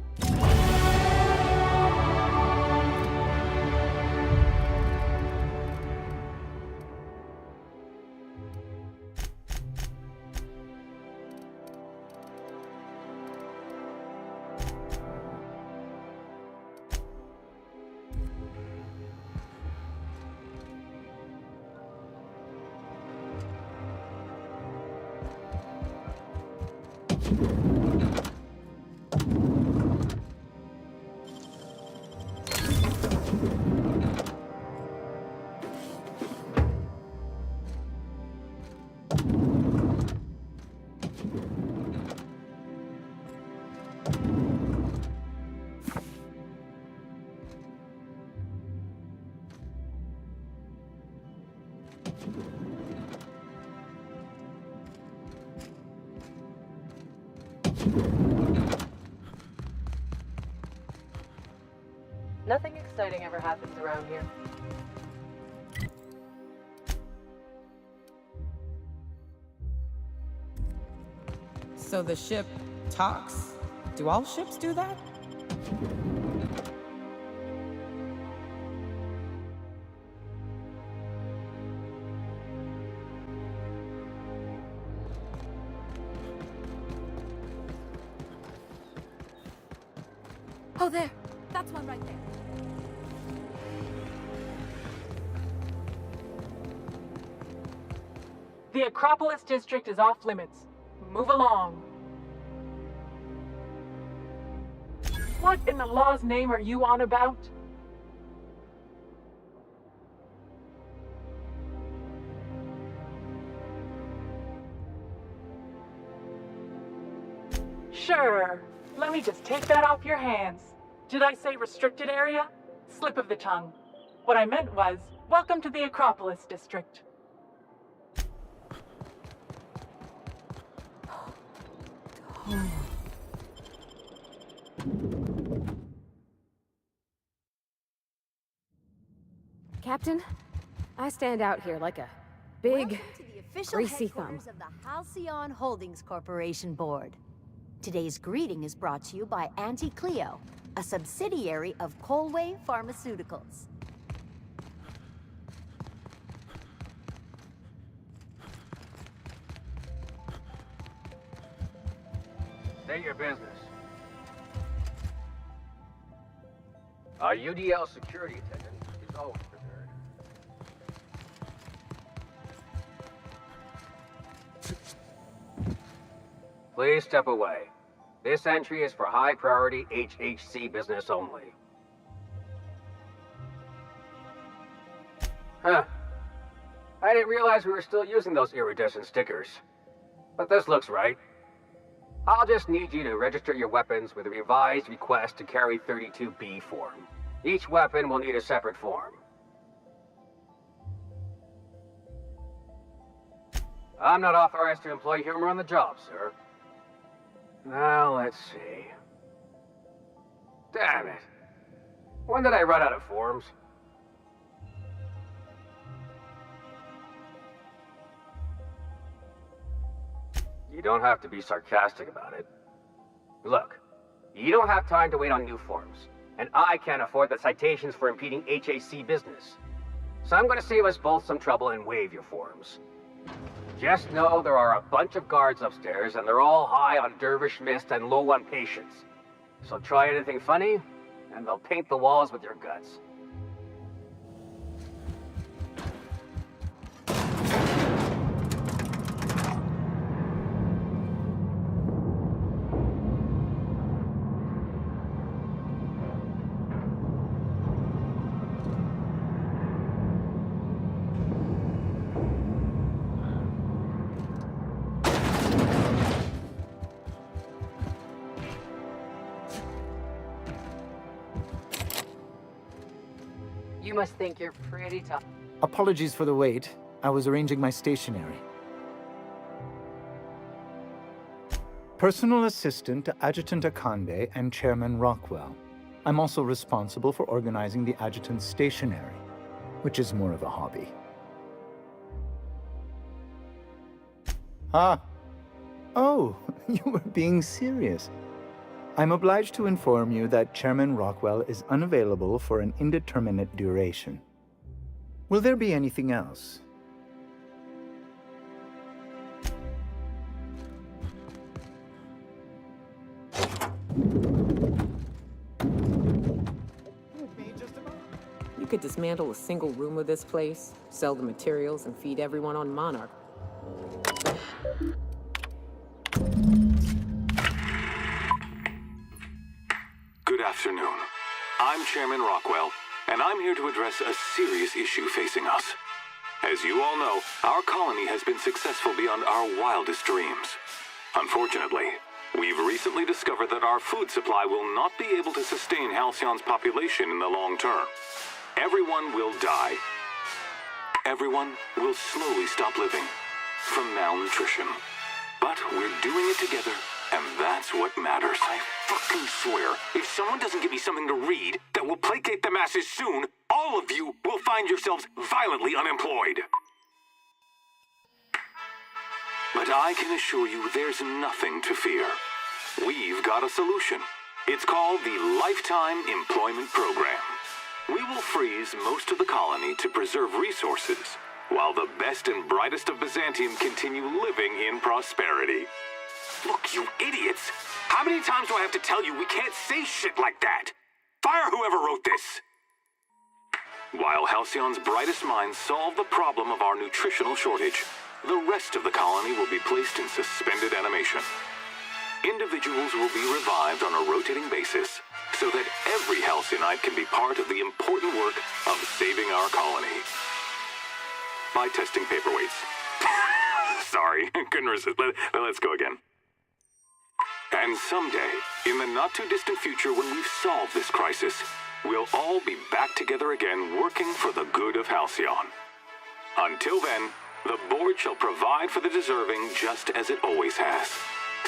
Nothing exciting ever happens around here. So the ship talks? Do all ships do that? Oh, there. That's one right there. The Acropolis district is off limits. Move along. What in the law's name are you on about? Sure. Let me just take that off your hands. Did I say restricted area? Slip of the tongue. What I meant was, welcome to the Acropolis district. Captain, I stand out here like a big, Welcome to the official greasy thumb. headquarters of the Halcyon Holdings Corporation Board. Today's greeting is brought to you by Auntie Cleo, a subsidiary of Colway Pharmaceuticals. State your business. Our UDL security attendant is always prepared. Please step away. This entry is for high-priority HHC business only. Huh. I didn't realize we were still using those iridescent stickers. But this looks right. I'll just need you to register your weapons with a revised request to carry 32B form. Each weapon will need a separate form. I'm not authorized to employ humor on the job, sir. Now, let's see. Damn it. When did I run out of forms? You don't have to be sarcastic about it. Look, you don't have time to wait on new forms, and I can't afford the citations for impeding HAC business. So I'm going to save us both some trouble and waive your forms. Just know there are a bunch of guards upstairs, and they're all high on dervish mist and low on patience. So try anything funny, and they'll paint the walls with your guts. You must think you're pretty tough. Apologies for the wait. I was arranging my stationery. personal assistant to Adjutant Akande and Chairman Rockwell. I'm also responsible for organizing the adjutant's stationery, which is more of a hobby. Ah. Oh, you were being serious. I'm obliged to inform you that Chairman Rockwell is unavailable for an indeterminate duration. Will there be anything else? You could dismantle a single room of this place, sell the materials, and feed everyone on Monarch. Good afternoon. I'm Chairman Rockwell, and I'm here to address a serious issue facing us. As you all know, our colony has been successful beyond our wildest dreams. Unfortunately, we've recently discovered that our food supply will not be able to sustain Halcyon's population in the long term. Everyone will die. Everyone will slowly stop living from malnutrition. But we're doing it together, and that's what matters. I fucking swear, if someone doesn't give me something to read that will placate the masses soon, all of you will find yourselves violently unemployed. But I can assure you there's nothing to fear. We've got a solution. It's called the Lifetime Employment Program. We will freeze most of the colony to preserve resources, while the best and brightest of Byzantium continue living in prosperity. Look, you idiots! How many times do I have to tell you we can't say shit like that? Fire whoever wrote this! While Halcyon's brightest minds solve the problem of our nutritional shortage, the rest of the colony will be placed in suspended animation. Individuals will be revived on a rotating basis, so that every Halcyon can be part of the important work of saving our colony. By testing paperweights. Sorry, couldn't resist. Let's go again. And someday, in the not-too-distant future when we've solved this crisis, we'll all be back together again working for the good of Halcyon. Until then, the board shall provide for the deserving just as it always has.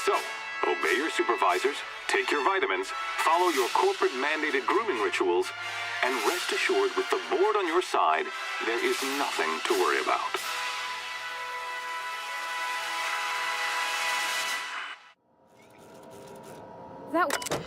So, obey your supervisors, take your vitamins, follow your corporate-mandated grooming rituals, and rest assured with the board on your side, there is nothing to worry about. That...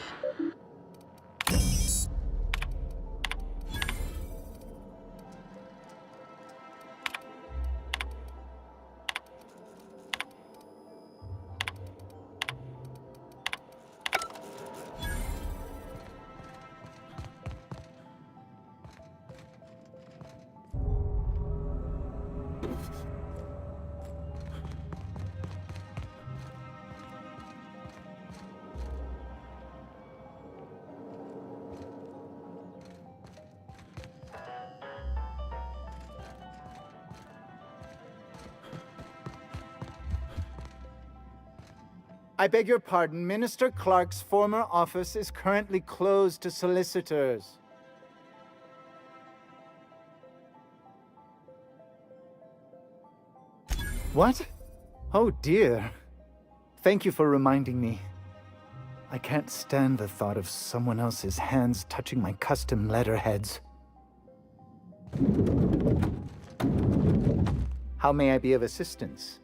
I beg your pardon, Minister Clark's former office is currently closed to solicitors. What? Oh dear. Thank you for reminding me. I can't stand the thought of someone else's hands touching my custom letterheads. How may I be of assistance?